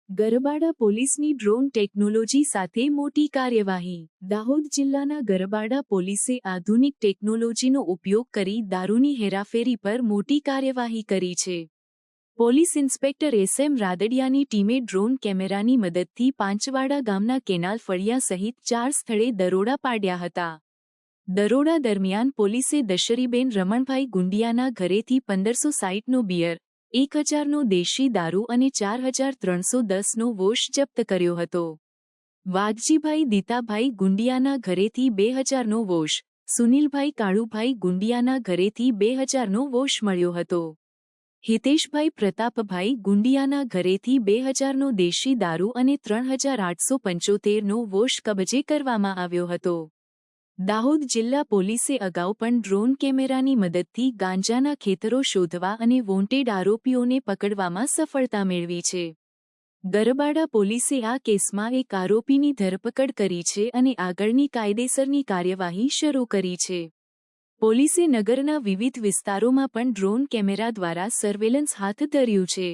ગરબાડા પોલીસની drone technology સાથે મોટી કાર્યવાહી। દાહોદ જિલ્લાના ગરબાડા પોલીસે આધુનિક ટેકનોલોજીનો ઉપયોગ કરી દારૂની હેરાફેરી પર મોટી કાર્યવાહી કરી છે। Police inspector એસ.એમ. રાદડિયાની ટીમે ડ્રોન કેમેરાની મદદથી પાંચવાડા ગામના કેનાલ ફળિયા સહિત 4 સ્થળે દરોડા પાડ્યા હતા। દરોડા દરમિયાન પોલીસે દશરીબેન રમણભાઈ ગુંડિયાના ઘરેથી 1560નો બિયર, 1000નો દેશી દારૂ અને 4310નો વોશ જપ્ત કર્યો હતો। વાઘજીભાઈ દીતાભાઈ ગુંડિયાના ઘરેથી 2000નો વોશ, સુનિલભાઈ કાળુભાઈ ગુંડિયાના ઘરેથી 2000નો વોશ મળ્યો હતો। હિતેશભાઈ પ્રતાપભાઈ ગુંડિયાના ઘરેથી 2000નો દેશી દારૂ અને 3875નો વોશ કબજે કરવામાં આવ્યો હતો। દાહોદ જિલ્લા પોલીસે અગાઉ પણ ડ્રોન કેમેરાની મદદથી ગાંજાના ખેતરો શોધવા અને વોન્ટેડ આરોપીઓને પકડવામાં સફળતા મેળવી છે। ગરબાડા પોલીસે આ કેસમાં એક આરોપીની ધરપકડ કરી છે અને આગળની કાયદેસરની કાર્યવાહી શરૂ કરી છે। પોલીસે નગરના વિવિધ વિસ્તારોમાં પણ ડ્રોન કેમેરા દ્વારા સર્વેલન્સ હાથ ધર્યું છે।